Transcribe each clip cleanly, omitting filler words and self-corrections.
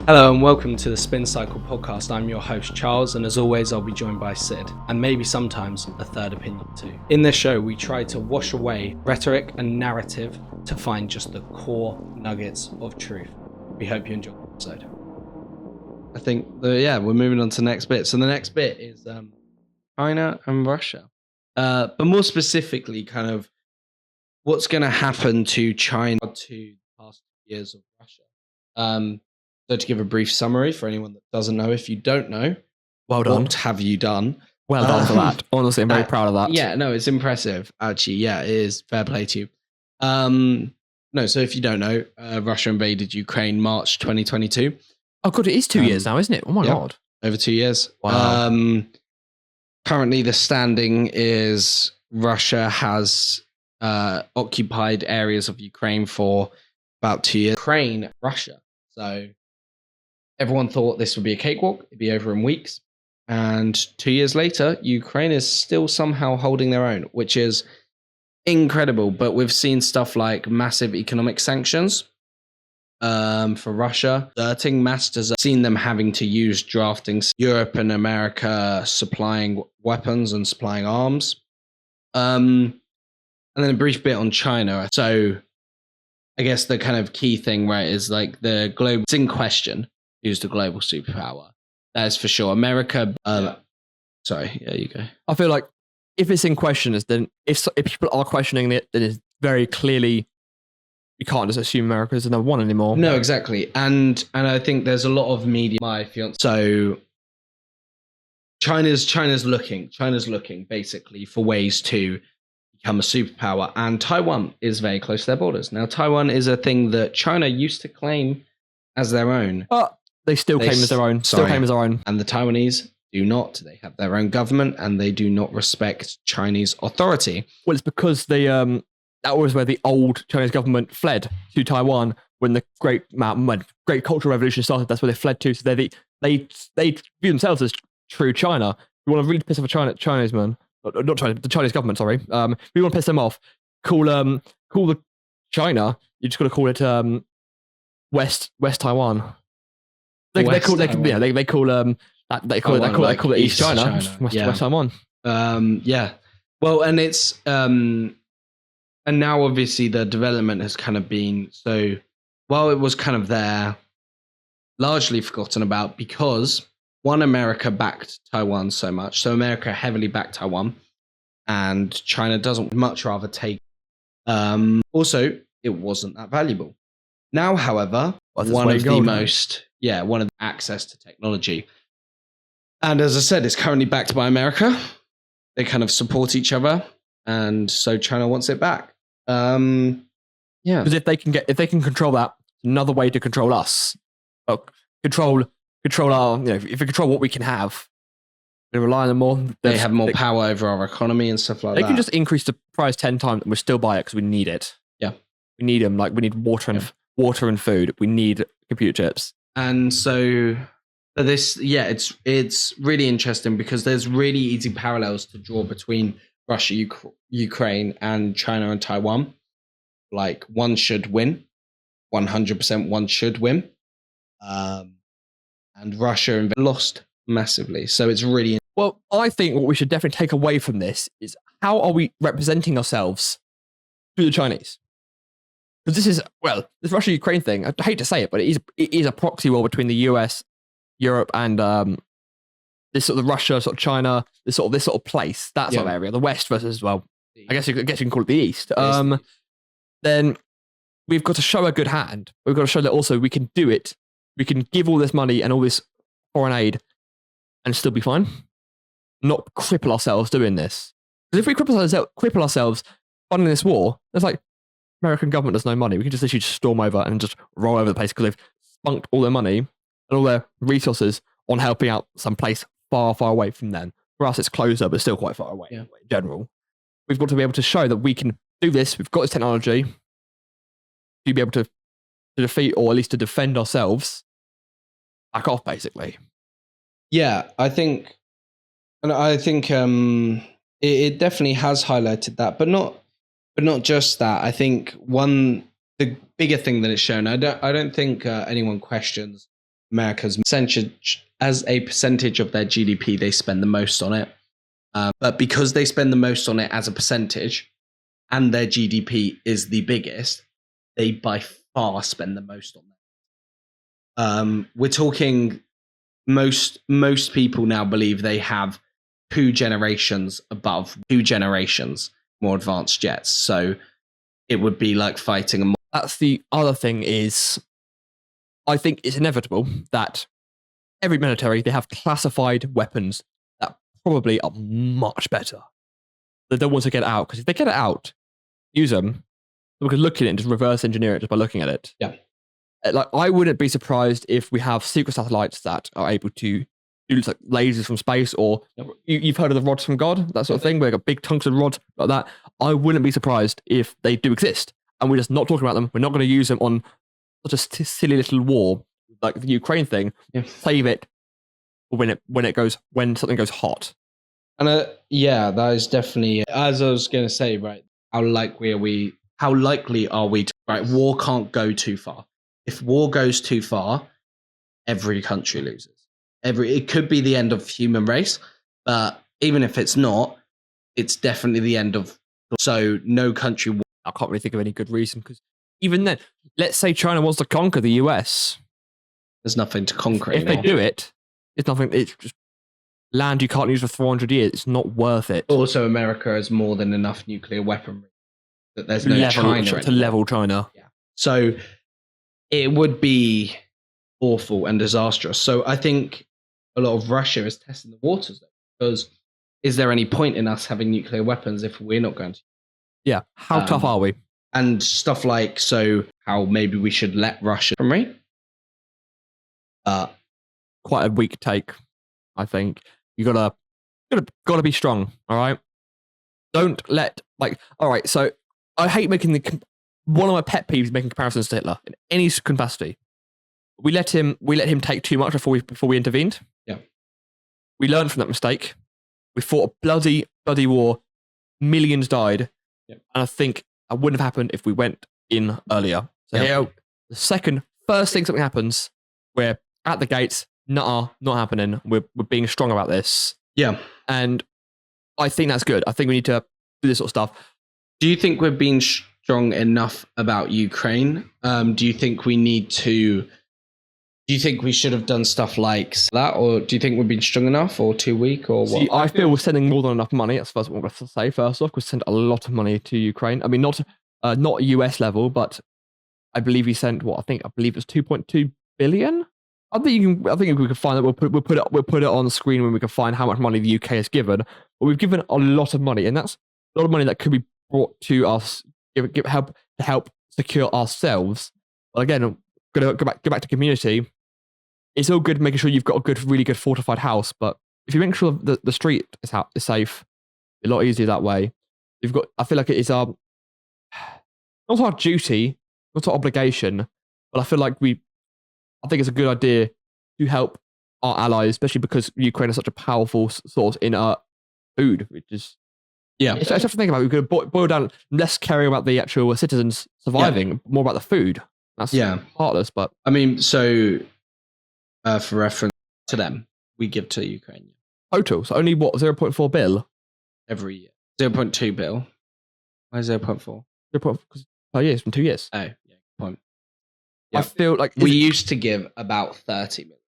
Hello and welcome to the SpinCycle podcast. I'm your host Charles, and as always I'll be joined by Sid, and maybe sometimes a third opinion too. In this show we try to wash away rhetoric and narrative to find just the core nuggets of truth. We hope you enjoy the episode. I think we're moving on to the next bit. So the next bit is China and Russia. But more specifically, kind of what's going to happen to China to the past years of Russia. So to give a brief summary for anyone that doesn't know, if you don't know, well done. What have you done? Well done for that. Honestly, I'm very proud of that. Yeah, no, it's impressive. Actually, yeah, it is. Fair play to you. No, so if you don't know, Russia invaded Ukraine March 2022. Oh god, it is 2 years now, isn't it? Oh my god. Over 2 years. Wow. Currently the standing is Russia has occupied areas of Ukraine for about 2 years. Ukraine, Russia. So everyone thought this would be a cakewalk. It'd be over in weeks. And 2 years later, Ukraine is still somehow holding their own, which is incredible. But we've seen stuff like massive economic sanctions for Russia, seen them having to use drafting Europe and America supplying weapons and supplying arms. And then a brief bit on China. So I guess the kind of key thing, right, is like the global, it's in question who's the global superpower. That is for sure. America. Sorry, yeah, you go. I feel like if it's in question, then if people are questioning it, then it's very clearly you can't just assume America is the number one anymore. No, exactly. And I think there's a lot of media. My fiance. So China's looking basically for ways to become a superpower, and Taiwan is very close to their borders. Now, Taiwan is a thing that China used to claim as their own. They still claim as their own. Still claim as their own. And the Taiwanese do not. They have their own government, and they do not respect Chinese authority. Well, it's because they that was where the old Chinese government fled to Taiwan when the Great Cultural Revolution started. That's where they fled to. So they view themselves as true China. You want to really piss off a Chinese man. Not China, the Chinese government, sorry. If you want to piss them off, call the China. You just got to call it West Taiwan. They call it East China. West Taiwan. Yeah. Well, and it's and now obviously the development has kind of been so. While it was kind of there, largely forgotten about because. One, America backed Taiwan so much. So America heavily backed Taiwan, and China doesn't much rather take. Also, it wasn't that valuable. Now, however, one of the access to technology. And as I said, it's currently backed by America. They kind of support each other, and so China wants it back. Yeah, because if they can control that, another way to control us, control our, if we control what we can have, they rely on them more. They have more power over our economy and stuff like that. They can just increase the price 10 times and we'll still buy it because we need it. Yeah. We need them, like we need water and food. We need computer chips. And so this, it's really interesting because there's really easy parallels to draw between Russia, Ukraine, and China and Taiwan. Like one should win. 100% one should win. And Russia lost massively. So it's really... Well, I think what we should definitely take away from this is how are we representing ourselves to the Chinese? Because this Russia-Ukraine thing, I hate to say it, but it is a proxy war between the US, Europe, and this sort of Russia, sort of China, this sort of place, that sort of area, the West versus, well, I guess you can call it the East. Then we've got to show a good hand. We've got to show that also we can do it. We can give all this money and all this foreign aid and still be fine. Not cripple ourselves doing this. Because if we cripple ourselves funding this war, it's like American government has no money. We can just literally storm over and just roll over the place because they've spunked all their money and all their resources on helping out some place far, far away from them. For us, it's closer, but still quite far away in general. We've got to be able to show that we can do this. We've got this technology to be able to defeat or at least to defend ourselves. Back off, basically. Yeah, I think it definitely has highlighted that, but not just that. I think the bigger thing that it's shown. I don't think anyone questions America's percentage as a percentage of their GDP, they spend the most on it. But because they spend the most on it as a percentage, and their GDP is the biggest, they by far spend the most on that. We're talking most people now believe they have 2 generations more advanced jets. So it would be like fighting a. That's the other thing is, I think it's inevitable that every military, they have classified weapons that probably are much better. They don't want to get it out, because if they get it out, use them, we could look at it and just reverse engineer it just by looking at it. Yeah. Like, I wouldn't be surprised if we have secret satellites that are able to do like lasers from space, or you've heard of the rods from God, that sort of thing, where like a big tungsten rod like that. I wouldn't be surprised if they do exist, and we're just not talking about them. We're not going to use them on such a silly little war like the Ukraine thing. Yeah. Save it when something goes hot. And that is definitely, as I was going to say, right? How likely are we to, right? War can't go too far. If war goes too far, every country loses. It could be the end of human race, but even if it's not, it's definitely the end of. So no country. I can't really think of any good reason, because even then, let's say China wants to conquer the US. There's nothing to conquer. If they do it, it's nothing. It's just land you can't use for 400 years. It's not worth it. Also, America has more than enough nuclear weaponry that there's no China to level China. Yeah. So it would be awful and disastrous. So I think a lot of Russia is testing the waters, because is there any point in us having nuclear weapons if we're not going to? Yeah. How tough are we? And stuff like, so how maybe we should let Russia from me? Quite a weak take, I think. You gotta be strong. All right. Don't let all right. So I hate making one of my pet peeves is making comparisons to Hitler in any capacity. We let him take too much before we intervened. Yeah. We learned from that mistake. We fought a bloody war. Millions died. Yeah. And I think that wouldn't have happened if we went in earlier. So here, first thing something happens, we're at the gates. Not happening. We're being strong about this. Yeah. And I think that's good. I think we need to do this sort of stuff. Do you think we're being strong enough about Ukraine? Do you think we need to? Do you think we should have done stuff like that, or do you think we've been strong enough, or too weak, or what? See, I feel we're sending more than enough money. That's first what I'm going to say. First off, we sent a lot of money to Ukraine. I mean, not US level, but I believe we sent I believe it was 2.2 billion. I think we can find that. We'll put it on the screen when we can find how much money the UK has given. But we've given a lot of money, and that's a lot of money that could be brought to us, help secure ourselves. But again, I'm gonna go back to community. It's all good making sure you've got a really good fortified house, but if you make sure the street is safe, it's a lot easier that way. I feel like it is not our duty, not our obligation, but I feel like I think it's a good idea to help our allies, especially because Ukraine is such a powerful source in food, which is It's have to think about. We could boil down less caring about the actual citizens surviving, more about the food. That's heartless, but I mean, so for reference to them, we give to Ukraine total. So only 0.4 bill every year. 0.2 bill. Why 0.4? Per year, it's from 2 years. Oh, yeah, point. I feel like we used to give about 30 million.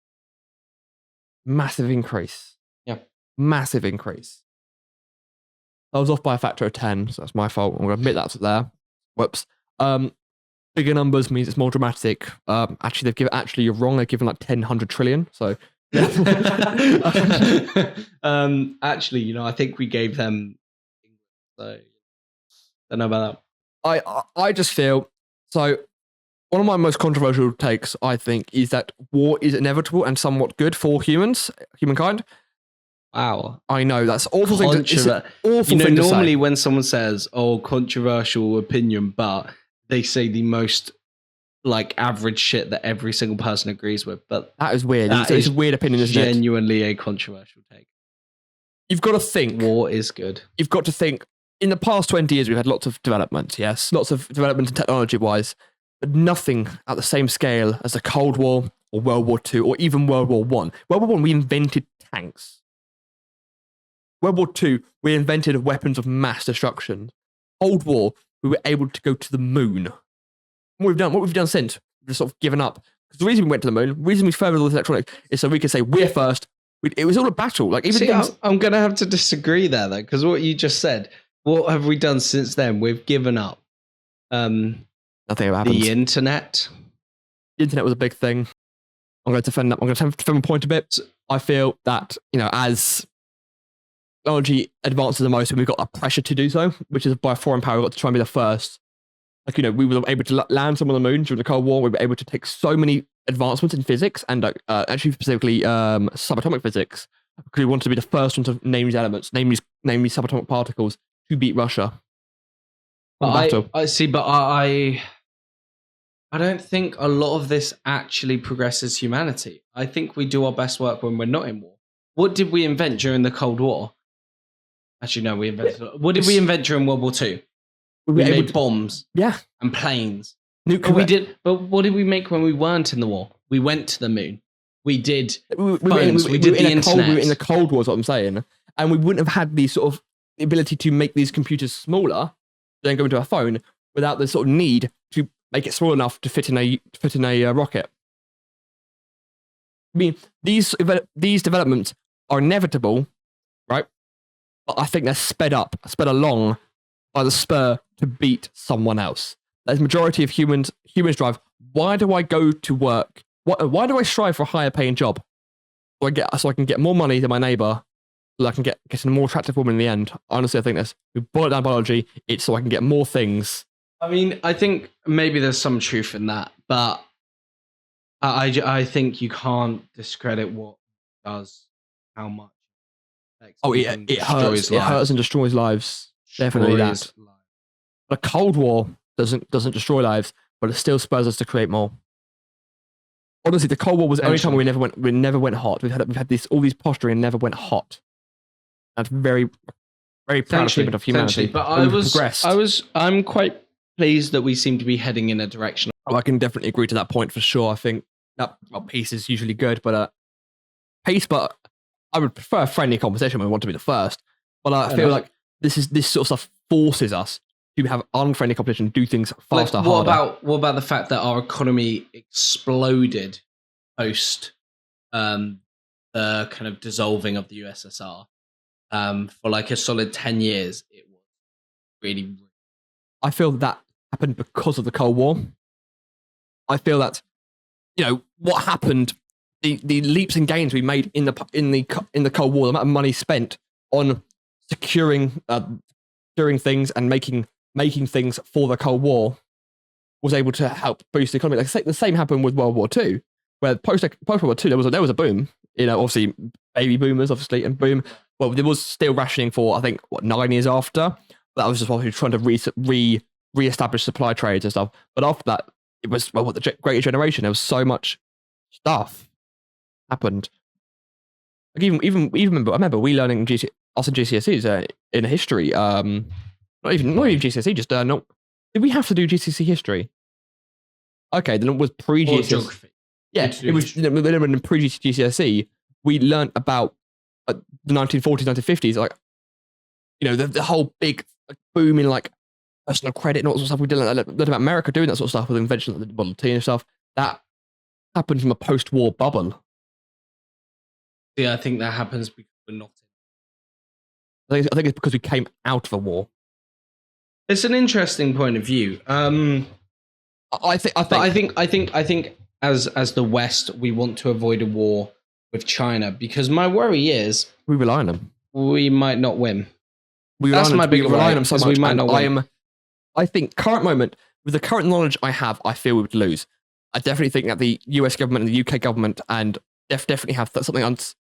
Massive increase. Yeah. Massive increase. I was off by a factor of 10, so that's my fault. I'm going to admit that's there. Whoops. Bigger numbers means it's more dramatic. Actually, you're wrong. They've given like 100 trillion. So, actually, I think we gave them. So, don't know about that. I just feel so. One of my most controversial takes, I think, is that war is inevitable and somewhat good for humankind. Wow. I know, that's awful thing to awful thing normally to say. When someone says, controversial opinion, but they say the most average shit that every single person agrees with. But that is weird. It's a weird opinion, isn't it? Genuinely a controversial take. You've got to think. War is good. You've got to think. In the past 20 years, we've had lots of development, yes? Lots of development technology-wise, but nothing at the same scale as the Cold War, or World War II, or even World War One. World War One, we invented tanks. World War II, we invented weapons of mass destruction. Cold War, we were able to go to the moon. What we've done since, we've sort of given up. Because the reason we went to the moon, the reason we furthered all this electronics is so we could say we're first. It was all a battle. Like even things, I'm going to have to disagree there, though, because what you just said, what have we done since then? We've given up. Nothing ever happened. The internet. The internet was a big thing. I'm going to defend my point a bit. I feel that, as technology advances the most, and we've got a pressure to do so, which is by a foreign power, we've got to try and be the first. Like, we were able to land some on the moon during the Cold War. We were able to take so many advancements in physics, and actually specifically subatomic physics, because we wanted to be the first one to name these elements, namely subatomic particles, to beat Russia. I see, but I don't think a lot of this actually progresses humanity. I think we do our best work when we're not in war. What did we invent during the Cold War? Actually, no, we invented. What did we invent during World War II? We made bombs, and planes. Nuclear. But what did we make when we weren't in the war? We went to the moon. We did phones. We did the internet. We were in the Cold War, is what I'm saying, and we wouldn't have had the sort of ability to make these computers smaller, then go into a phone, without the sort of need to make it small enough to fit in a rocket. I mean, these developments are inevitable, right? But I think they're sped along by the spur to beat someone else. That's the majority of humans drive. Why do I go to work? Why do I strive for a higher paying job? So I can get more money than my neighbor, so I can get a more attractive woman in the end. Honestly, I think we boil it down biology. It's so I can get more things. I mean, I think maybe there's some truth in that, but I think you can't discredit what it does, how much. It hurts and destroys lives. Definitely that. The Cold War doesn't destroy lives, but it still spurs us to create more. Honestly, the Cold War was the only time we never went hot. We've had all these posturing and never went hot. That's very, very proud achievement of humanity. But I'm quite pleased that we seem to be heading in a direction. I can definitely agree to that point for sure. I think that peace is usually good, but I would prefer a friendly conversation when we want to be the first. But I feel like this sort of stuff forces us to have unfriendly competition, do things faster, harder. What about the fact that our economy exploded post the kind of dissolving of the USSR for like a solid 10 years? It was really. I feel that happened because of the Cold War. I feel that what happened, the leaps and gains we made in the Cold War, the amount of money spent on securing things and making things for the Cold War was able to help boost the economy. Like the same happened with World War II, where post World War II there was a boom. Obviously baby boomers, obviously, and boom. Well, there was still rationing for 9 years after. But that was just obviously trying to re-establish supply trades and stuff. But after that, it was the Great Generation. There was so much stuff happened. Like even remember, I remember we learning us in GCSEs in history. Not even GCSE. Just not. Did we have to do GCSE history? Okay, then it was pre-GCSE. Geography. Yeah, it was. In pre-GCSE, we learned about the 1940s, 1950s, like the whole big boom in personal credit and all that sort of stuff. We did learn about America doing that sort of stuff with the invention of the Model T and stuff. That happened from a post-war bubble. Yeah, I think that happens because we're not. I think it's because we came out of a war. It's an interesting point of view. I think as the West, we want to avoid a war with China because my worry is we rely on them. We might not win. That's my big worry. So much, we might not win. I think current moment, with the current knowledge I have, I feel we would lose. I definitely think that the US government and the UK government and definitely have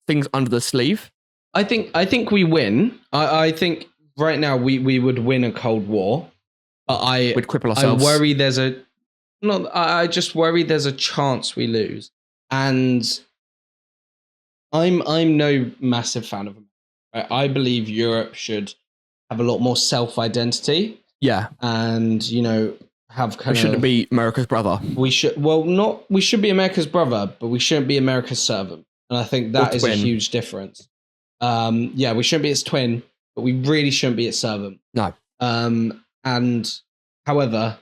things under the sleeve. I think we win. I think right now we would win a Cold War. But we'd cripple ourselves. I just worry there's a chance we lose. And I'm no massive fan of America. I believe Europe should have a lot more self-identity. Yeah. And, have We kind shouldn't of be America's brother. we should be America's brother, but we shouldn't be America's servant. And I think that is a twin. huge difference. We shouldn't be its twin, but we really shouldn't be its servant. No. And however,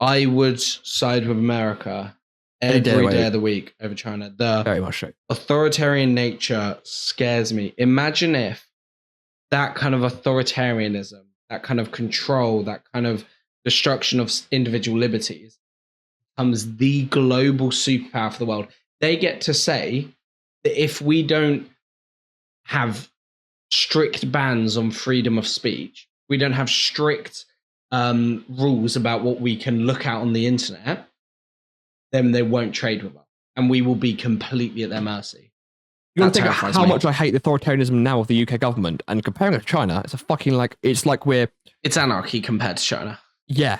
I would side with America every day of the week over China. The Very much so. authoritarian nature scares me. Imagine if that kind of authoritarianism, that kind of control, that kind of destruction of individual liberties becomes the global superpower for the world. They get to say that if we don't have strict bans on freedom of speech, we don't have strict rules about what we can look at on the internet, then they won't trade with us, and we will be completely at their mercy. You want to think how much I hate the authoritarianism now of the UK government, and comparing it to China, it's a fucking it's anarchy compared to China. Yeah.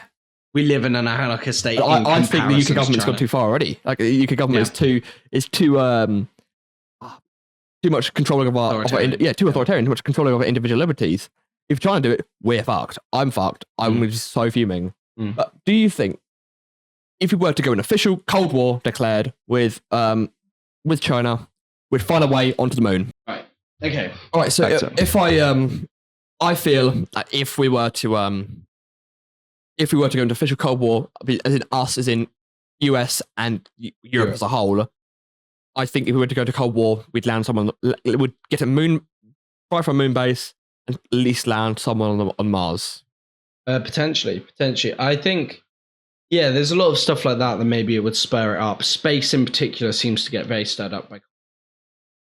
We live in an anarchist state. I think the UK government's gone too far already. Like the UK government is too much controlling of our too authoritarian, too much controlling of our individual liberties. If China do it, we're fucked. I'm fucked. I'm just so fuming. But do you think if we were to go an official Cold War declared with China, we'd find a way onto the moon? Right. Okay. All right. So if I feel that if we were to go into official Cold War, as in us, as in US and Europe as a whole, I think if we were to go to Cold War, we'd land someone, would get a fly from a moon base, and at least land someone on Mars. Potentially. I think, there's a lot of stuff like that maybe it would spur it up. Space in particular seems to get very stirred up by.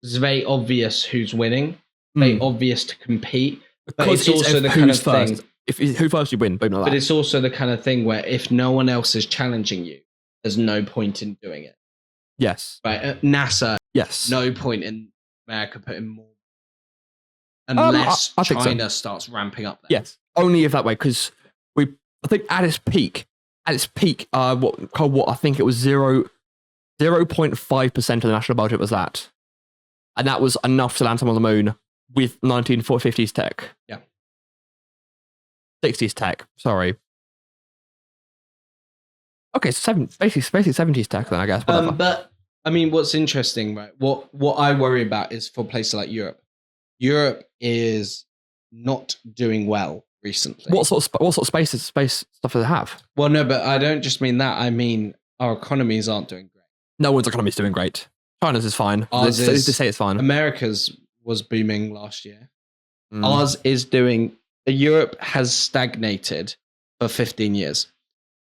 It's very obvious who's winning, very obvious to compete. But it's also the kind of thing. Who first you win, boom like that. But it's also the kind of thing where if no one else is challenging you, there's no point in doing it. Yes. Right. NASA. Yes. No point in America putting more. Unless I China starts ramping up. There. Yes. Only if that way, because I think at its peak, Cold War, I think it was 0.5% of the national budget was that. And that was enough to land someone on the moon with 1950s tech. Yeah. 60s tech, sorry. Okay, so basically 70s tech then, I guess. But I mean, what's interesting, right? What I worry about is for places like Europe. Europe is not doing well recently. What sort of space stuff do they have? Well, no, but I don't just mean that. I mean our economies aren't doing great. No one's economy is doing great. China's is fine. They say it's fine. America's was booming last year. Ours is doing. Europe has stagnated for 15 years.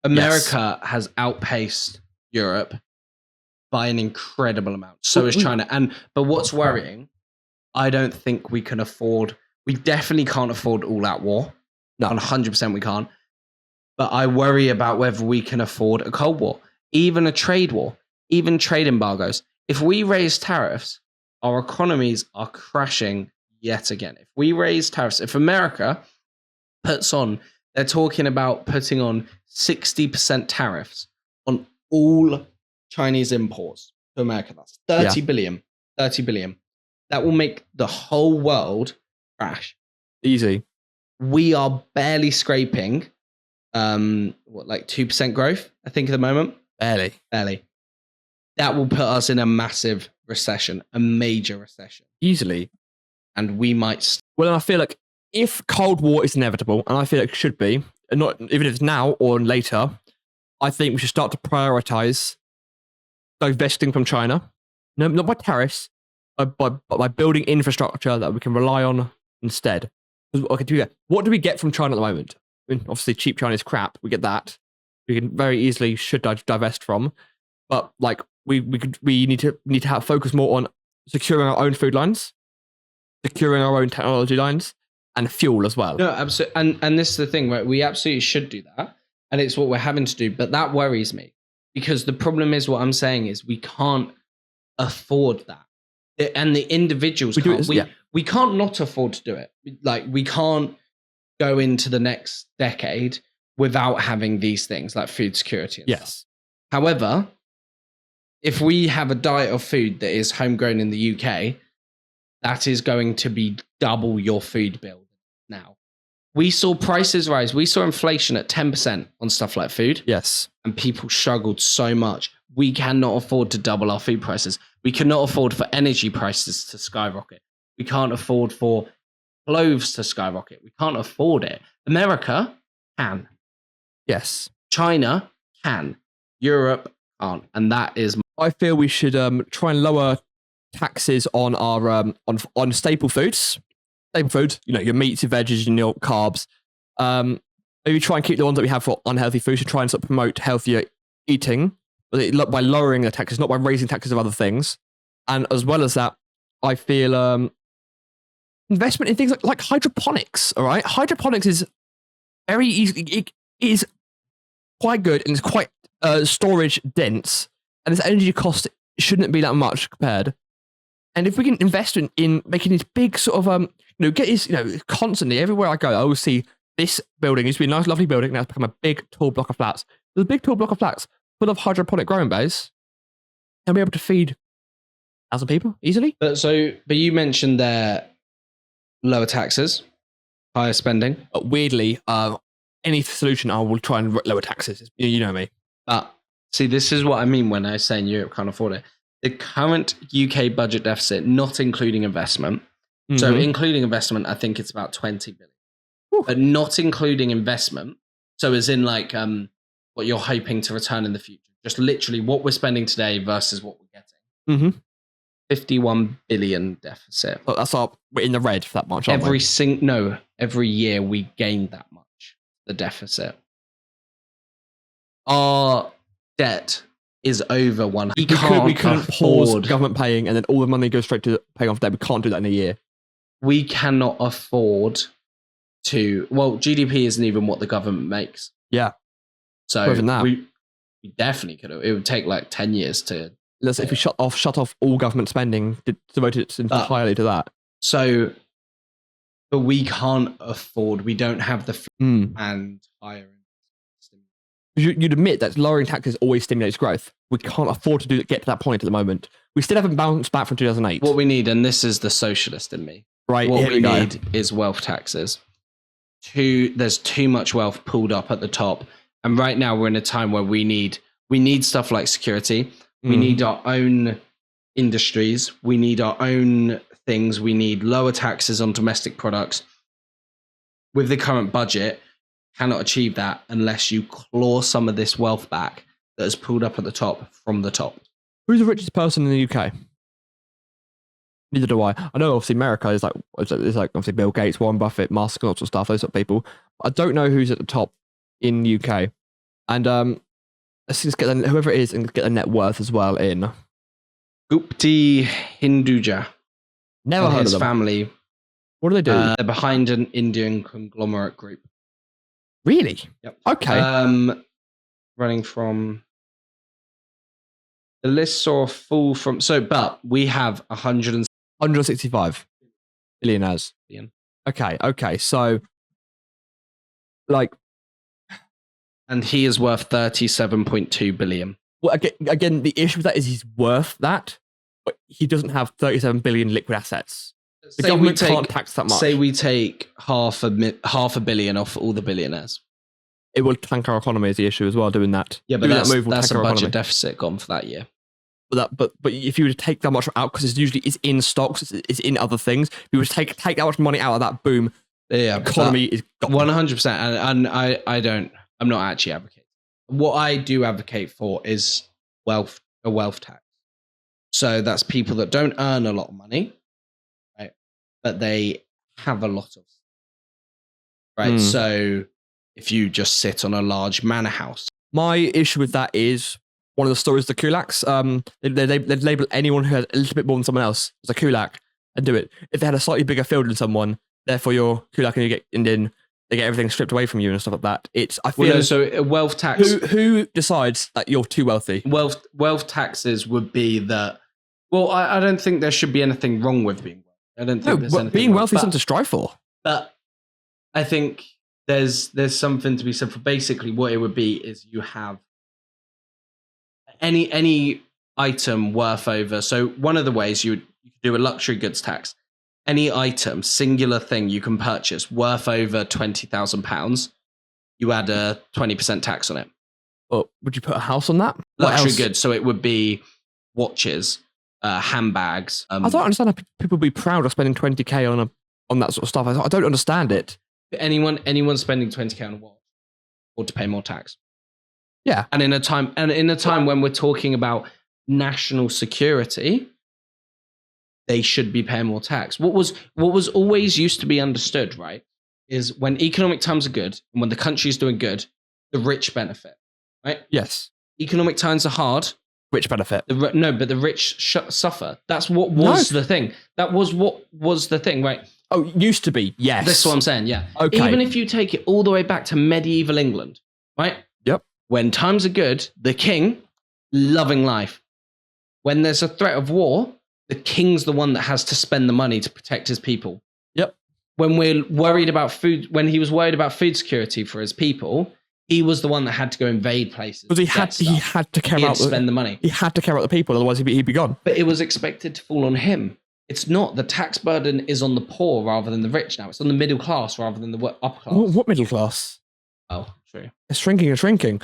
America has outpaced Europe by an incredible amount. So is China. But what's worrying, I don't think we can afford. We definitely can't afford all-out war. No, 100% we can't. But I worry about whether we can afford a Cold War, even a trade war, even trade embargoes. If we raise tariffs, our economies are crashing yet again. If we raise tariffs, if America they're talking about putting on 60% tariffs on all Chinese imports to America. That's 30 billion. That will make the whole world crash. Easy. We are barely scraping, 2% growth, I think, at the moment. Barely. That will put us in a massive recession, a major recession. Easily. And we might... Well, I feel like if Cold War is inevitable, and I feel it should be, and not even if it's now or later, I think we should start to prioritize divesting from China. No, not by tariffs, but by building infrastructure that we can rely on instead. What do we get from China at the moment? I mean, obviously, cheap Chinese crap. We get that. We can very easily divest from, but we need to have focus more on securing our own food lines, securing our own technology lines, and fuel as well. No, absolutely. And this is the thing, right? We absolutely should do that. And it's what we're having to do. But that worries me because the problem is what I'm saying is we can't afford that. And the individuals we can't not afford to do it. We can't go into the next decade without having these things like food security. And stuff. However, if we have a diet of food that is homegrown in the UK, that is going to be double your food bill now. we saw prices rise. We saw inflation at 10% on stuff like food. Yes. And people struggled so much. We cannot afford to double our food prices. We cannot afford for energy prices to skyrocket. We can't afford for clothes to skyrocket. We can't afford it. America can. Yes. China can. Europe can't. And that is... I feel we should try and lower taxes on our on staple foods. Staple foods, your meats, your veggies, your carbs. Maybe try and keep the ones that we have for unhealthy foods to try and sort of promote healthier eating by lowering the taxes, not by raising taxes of other things. And as well as that, I feel investment in things like hydroponics. All right, hydroponics is very easy. It is quite good and it's quite storage dense, and its energy cost shouldn't be that much compared. And if we can invest in making these big sort of constantly everywhere I go, I always see this building used to be a nice, lovely building. Now it's become a big, tall block of flats. There's a big, tall block of flats full of hydroponic growing bays, and be able to feed 1,000 people easily. But you mentioned there lower taxes, higher spending. Weirdly, any solution I will try and lower taxes. You know me. See, this is what I mean when I say Europe can't afford it. The current UK budget deficit, not including investment. So including investment, I think it's about 20 billion. Ooh. But not including investment. So as in like what you're hoping to return in the future. Just literally what we're spending today versus what we're getting. 51 billion deficit. Well, we're in the red for that much, aren't we? Every year we gained that much, the deficit. Our debt is over 100. We couldn't pause government paying and then all the money goes straight to paying off debt. We can't do that in a year. We cannot afford to. Well, GDP isn't even what the government makes. Yeah. So we definitely could have. It would take like 10 years to. Let's if we shut off all government spending, devote it entirely to that. So, but we can't afford. We don't have the and higher. You'd admit that lowering taxes always stimulates growth. We can't afford to get to that point at the moment. We still haven't bounced back from 2008. What we need, and this is the socialist in me, right? What we need is wealth taxes. There's too much wealth pulled up at the top, and right now we're in a time where we need stuff like security. We need our own industries. We need our own things. We need lower taxes on domestic products. With the current budget, cannot achieve that unless you claw some of this wealth back that is pulled up at the top from the top. Who's the richest person in the UK? Neither do I. I know obviously America is like obviously Bill Gates, Warren Buffett, Musk, lots of stuff, those sort of people. I don't know who's at the top in the UK. And let's just get whoever it is and get the net worth as well in. Gupti Hinduja. Never heard of them. Family. What do they do? They're behind an Indian conglomerate group. Really? Yep. Okay. Running from the list saw a fall from but we have 165 billionaires. Okay. So like, and he is worth 37.2 billion. Well, again, the issue with that is he's worth that, but he doesn't have 37 billion liquid assets. The government can't tax that much. Say we take half a billion off all the billionaires. It will tank our economy is the issue as well, doing that. Yeah, but that's a budget deficit gone for that year. But if you were to take that much out, because it's in stocks, it's in other things, if you were to take that much money out of that, boom, the economy is gone. 100%. And I'm not actually advocating. What I do advocate for is a wealth tax. So that's people that don't earn a lot of money, right? But they have a lot of, right? So if you just sit on a large manor house. My issue with that is one of the stories, the kulaks. They label anyone who has a little bit more than someone else as a kulak and do it. If they had a slightly bigger field than someone, therefore you're kulak and then they get everything stripped away from you and stuff like that. I feel so a wealth tax. Who decides that you're too wealthy? Wealth taxes would be that. Well, I don't think there should be anything wrong with being wealthy. I don't think there's anything being wealthy is something to strive for. But I think there's something to be said for basically what it would be is you have any item worth over. So one of the ways you could do a luxury goods tax. any item, singular thing you can purchase worth over £20,000, you add a 20% tax on it. Or would you put a house on that? What Luxury else? goods. So it would be watches, handbags. I don't understand how people be proud of spending 20k on that sort of stuff. I don't understand it. Anyone spending 20k on a watch ought to pay more tax. Yeah. And in a time when we're talking about national security, they should be paying more tax. What was always used to be understood, right, is when economic times are good and when the country's doing good, the rich benefit, right? Yes. Economic times are hard. Rich benefit. No, but the rich suffer. That's what was the thing. That was what was the thing, right? Oh, used to be, yes. That's what I'm saying, yeah. Okay. Even if you take it all the way back to medieval England, right? Yep. When times are good, the king, loving life. When there's a threat of war, the king's the one that has to spend the money to protect his people. Yep. When we're worried about food, when he was worried about food security for his people, he was the one that had to go invade places. Because he had to care about spend the money. He had to care about the people, otherwise he'd be gone. But it was expected to fall on him. It's not. The tax burden is on the poor rather than the rich now. It's on the middle class rather than the upper class. What middle class? Oh, true. It's shrinking.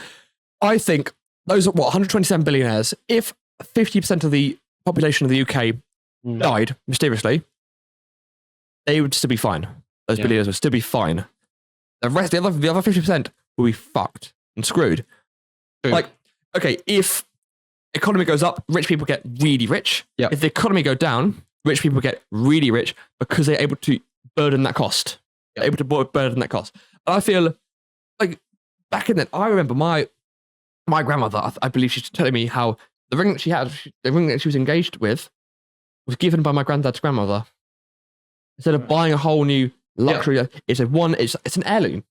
I think those are 127 billionaires. If 50% of the population of the UK died mysteriously, they would still be fine. Those billionaires would still be fine. The other 50% will be fucked and screwed. True. Like, okay, if economy goes up, rich people get really rich. Yep. If the economy goes down, rich people get really rich because they're able to burden that cost. Yep. They're able to burden that cost. And I feel like back in then, I remember my grandmother, I believe she's telling me how the ring that she had, the ring that she was engaged with, was given by my granddad's grandmother. Instead of buying a whole new luxury, it's an heirloom.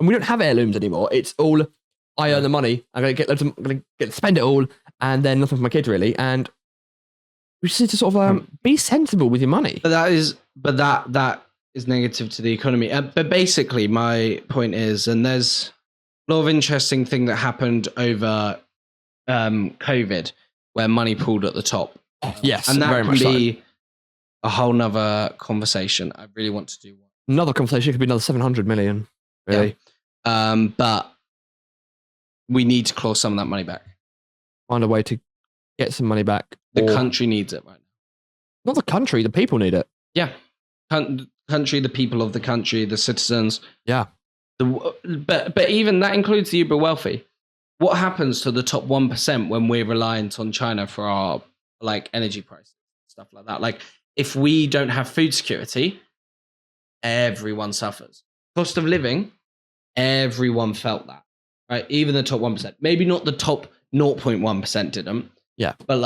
And we don't have heirlooms anymore. It's all, I earn the money, I'm going to get to spend it all, and then nothing for my kids really. And we just need to sort of be sensible with your money. But that is negative to the economy. But basically, my point is, and there's a lot of interesting thing that happened over COVID, where money pooled at the top. Yes, and that very can much be a whole nother conversation. I really want to do one. Another conversation could be another 700 million, really. Yeah. But we need to claw some of that money back. Find a way to get some money back. The country needs it right now. Not the country, the people need it. Yeah. Country, the people of the country, the citizens. Yeah. But even that includes the uber wealthy. What happens to the top 1% when we're reliant on China for our energy prices, stuff like that? Like, if we don't have food security, everyone suffers. Cost of living, everyone felt that, right? Even the top 1%. Maybe not the top 0.1% didn't. Yeah. But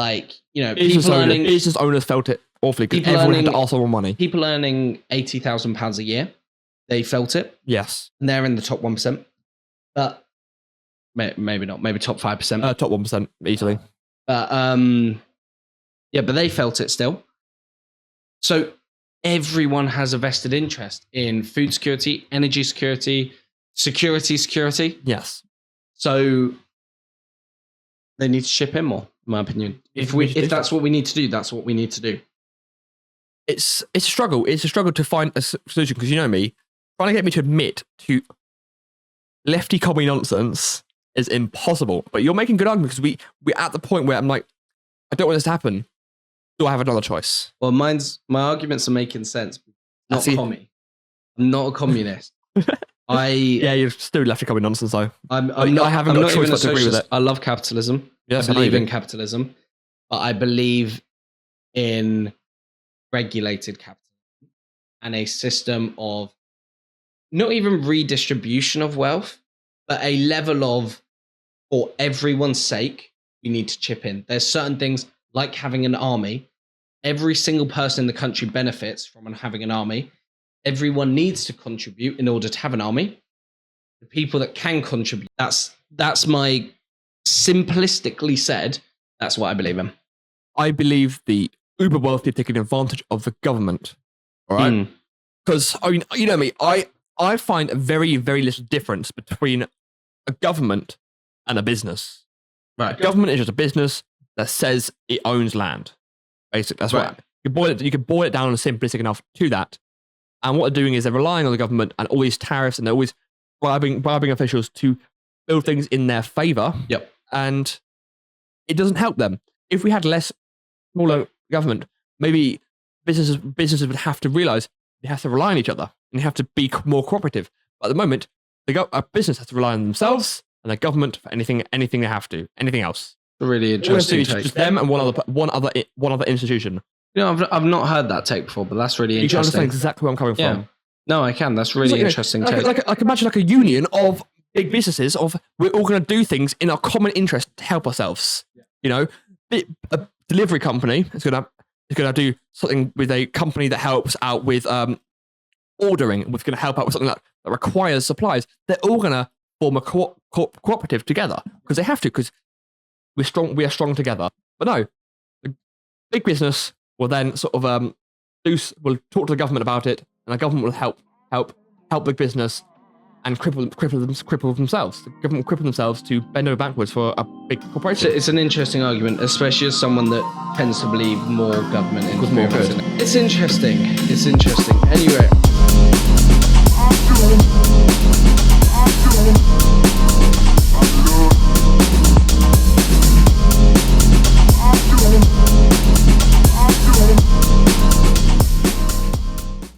business owners felt it awfully because everyone had to ask for more money. People earning £80,000 a year, they felt it. Yes. And they're in the top 1%. But maybe not. Maybe top 5%. Top 1% easily. But but they felt it still. So everyone has a vested interest in food security, energy security, security. Yes. So they need to chip in more, in my opinion. If that's what we need to do, that's what we need to do. It's a struggle. It's a struggle to find a solution because you know me, trying to get me to admit to lefty commie nonsense is impossible. But you're making good arguments because we're at the point where I'm like, I don't want this to happen. Do I have another choice? Well, my arguments are making sense. Not a commie. I'm not a communist. You're still lefty commie nonsense though. I haven't got a choice but to agree with it. I love capitalism. Yes, I believe in capitalism, but I believe in regulated capitalism and a system of not even redistribution of wealth, but a level of, for everyone's sake, we need to chip in. There's certain things like having an army. Every single person in the country benefits from having an army. Everyone needs to contribute in order to have an army. The people that can contribute, that's my simplistically said, that's what I believe in. I believe the uber wealthy are taking advantage of the government. All right? Because, I mean, you know me, I find a very, very little difference between a government and a business. Right. A government is just a business that says it owns land. Basically, that's right. You could boil it down simplistic enough to that. And what they're doing is they're relying on the government and all these tariffs, and they're always bribing officials to build things in their favor. Yep. And it doesn't help them. If we had smaller government, maybe businesses would have to realize they have to rely on each other and they have to be more cooperative. But at the moment, a business has to rely on themselves and the government for anything they have to. Anything else? Really interesting take. Just them and one other institution. You know, I've not heard that take before, but that's really interesting. You can understand exactly where I'm coming from. No, I can. That's really interesting take. Like imagine like a union of big businesses of we're all going to do things in our common interest to help ourselves. You know, a delivery company is going to do something with a company that helps out with ordering. We're going to help out with something that requires supplies. They're all going to form a cooperative together because they have to, because we're strong. We are strong together. But no, the big business will then sort of will talk to the government about it, and the government will help big business and cripple themselves. The government cripple themselves to bend over backwards for a big corporation. It's an interesting argument, especially as someone that tends to believe more government interference. It's interesting. Anyway.